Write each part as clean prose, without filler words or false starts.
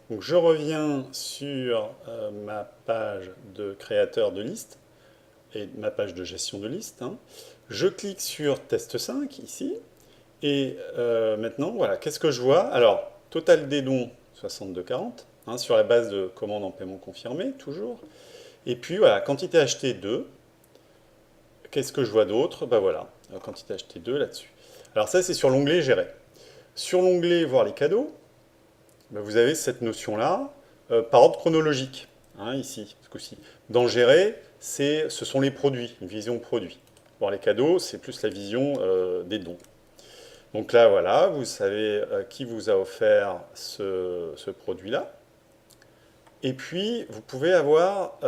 Donc je reviens sur ma page de créateur de liste et ma page de gestion de liste, hein. Je clique sur test 5 ici. Et maintenant, voilà, qu'est-ce que je vois? Alors, total des dons, 62,40, hein, sur la base de commande en paiement confirmé, toujours. Et puis voilà, quantité achetée 2. Qu'est-ce que je vois d'autre? Ben voilà, quantité achetée 2 là-dessus. Alors ça, c'est sur l'onglet Gérer. Sur l'onglet Voir les cadeaux, ben vous avez cette notion-là, par ordre chronologique, hein, ici, ce coup-ci. Dans Gérer, ce sont les produits, une vision produit. Voir les cadeaux, c'est plus la vision des dons. Donc là, voilà, vous savez qui vous a offert ce produit-là. Et puis, vous pouvez avoir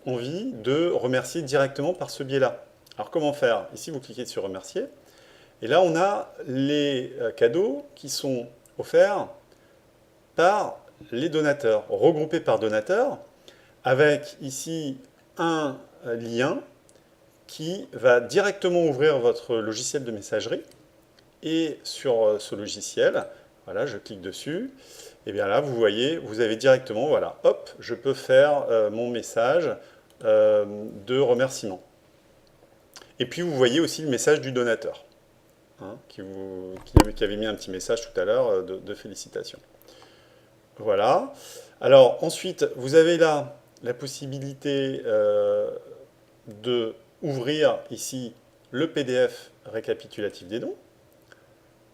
envie de remercier directement par ce biais-là. Alors, comment faire? Ici, vous cliquez sur Remercier. Et là, on a les cadeaux qui sont offerts par les donateurs, regroupés par donateurs, avec ici un lien qui va directement ouvrir votre logiciel de messagerie. Et sur ce logiciel, voilà, je clique dessus, et bien là, vous voyez, vous avez directement, voilà, hop, je peux faire mon message de remerciement. Et puis, vous voyez aussi le message du donateur, hein, qui avait mis un petit message tout à l'heure de félicitations. Voilà. Alors, ensuite, vous avez là la possibilité de ouvrir ici le PDF récapitulatif des dons.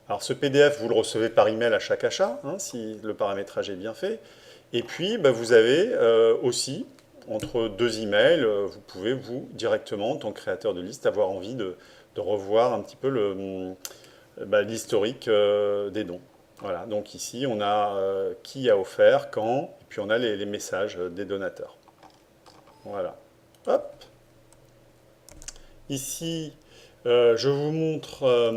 Alors ce PDF, vous le recevez par email à chaque achat, hein, si le paramétrage est bien fait. Et puis, bah, vous avez aussi, entre deux emails, vous pouvez, vous, directement, en tant que créateur de liste, avoir envie de revoir un petit peu l'historique des dons. Voilà, donc ici, on a qui a offert, quand, et puis on a les messages des donateurs. Voilà. Hop. Ici, je vous montre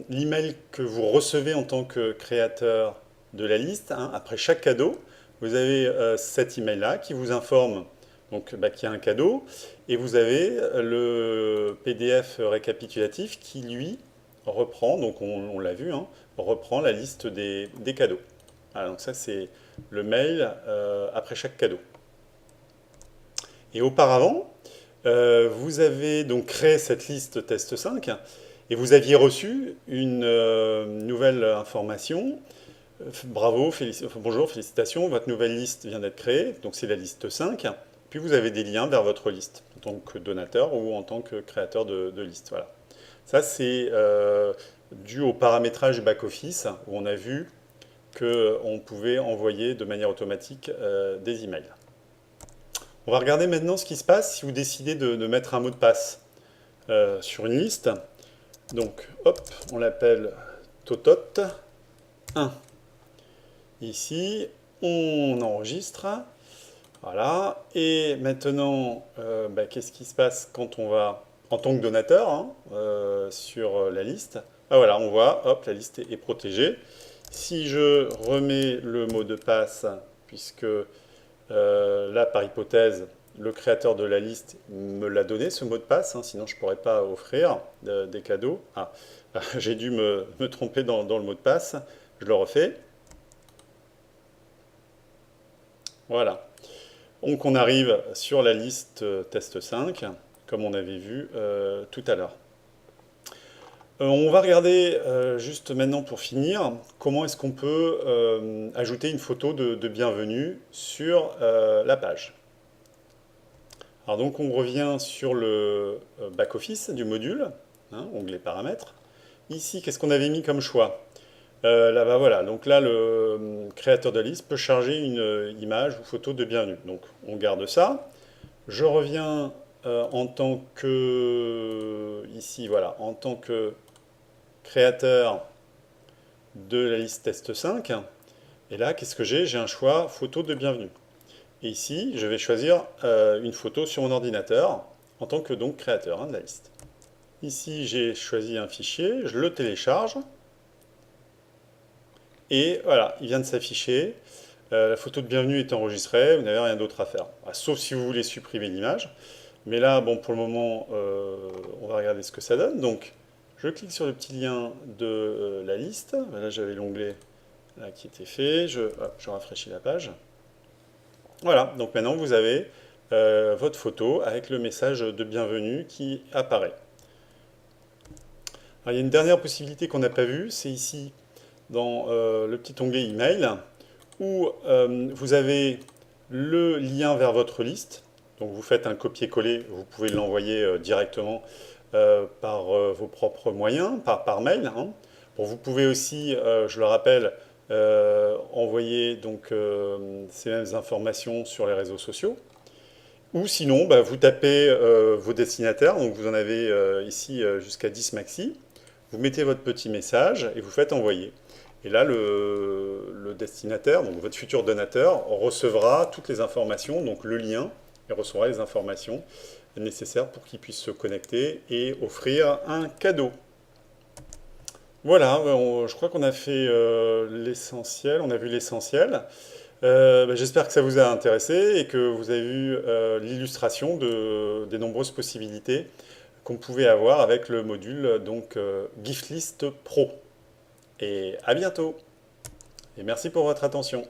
l'email que vous recevez en tant que créateur de la liste, hein. Après chaque cadeau, vous avez cet email-là qui vous informe donc, bah, qu'il y a un cadeau, et vous avez le PDF récapitulatif qui, lui, reprend, donc on l'a vu, hein, reprend la liste des cadeaux. Voilà, donc ça, c'est le mail après chaque cadeau. Et auparavant, vous avez donc créé cette liste test 5 et vous aviez reçu une nouvelle information. Bravo, bonjour, félicitations, votre nouvelle liste vient d'être créée, donc c'est la liste 5. Puis vous avez des liens vers votre liste en tant que donateur ou en tant que créateur de liste. Voilà. Ça, c'est dû au paramétrage back-office où on a vu qu'on pouvait envoyer de manière automatique des emails. On va regarder maintenant ce qui se passe si vous décidez de mettre un mot de passe sur une liste. Donc, hop, on l'appelle Totot 1. Ici, on enregistre. Voilà. Et maintenant, bah, qu'est-ce qui se passe quand on va, en tant que donateur, hein, sur la liste? Ah, voilà, on voit, hop, la liste est protégée. Si je remets le mot de passe, puisque là, par hypothèse, le créateur de la liste me l'a donné, ce mot de passe, hein, sinon je ne pourrais pas offrir des cadeaux. Ah, j'ai dû me tromper dans le mot de passe. Je le refais. Voilà. Donc on arrive sur la liste test 5, comme on avait vu tout à l'heure. On va regarder juste maintenant pour finir, comment est-ce qu'on peut ajouter une photo de bienvenue sur la page. Alors donc on revient sur le back-office du module, hein, onglet paramètres. Ici, qu'est-ce qu'on avait mis comme choix? Là, bah, voilà, donc là, le créateur de liste peut charger une image ou photo de bienvenue. Donc on garde ça. Je reviens en tant que, ici, voilà, en tant que créateur de la liste test 5. Et là, qu'est-ce que j'ai? J'ai un choix photo de bienvenue. Et ici, je vais choisir une photo sur mon ordinateur en tant que donc créateur, hein, de la liste. Ici, j'ai choisi un fichier, je le télécharge. Et voilà, il vient de s'afficher. La photo de bienvenue est enregistrée, vous n'avez rien d'autre à faire. Sauf si vous voulez supprimer l'image. Mais là, bon, pour le moment, on va regarder ce que ça donne. Donc, je clique sur le petit lien de la liste. Là, j'avais l'onglet là, qui était fait. Je rafraîchis la page. Voilà, donc maintenant vous avez votre photo avec le message de bienvenue qui apparaît. Alors, il y a une dernière possibilité qu'on n'a pas vue, c'est ici dans le petit onglet email où vous avez le lien vers votre liste. Donc vous faites un copier-coller, vous pouvez l'envoyer directement par vos propres moyens, par mail, hein. Bon, vous pouvez aussi, je le rappelle, envoyer donc, ces mêmes informations sur les réseaux sociaux. Ou sinon, bah, vous tapez vos destinataires, donc vous en avez ici jusqu'à 10 maxi. Vous mettez votre petit message et vous faites envoyer. Et là, le destinataire, donc votre futur donateur, recevra toutes les informations, donc le lien, et recevra les informations nécessaires pour qu'il puisse se connecter et offrir un cadeau. Voilà, je crois qu'on a fait l'essentiel, on a vu l'essentiel. Bah, j'espère que ça vous a intéressé et que vous avez vu l'illustration des nombreuses possibilités qu'on pouvait avoir avec le module donc Giftlist Pro. Et à bientôt. Et merci pour votre attention.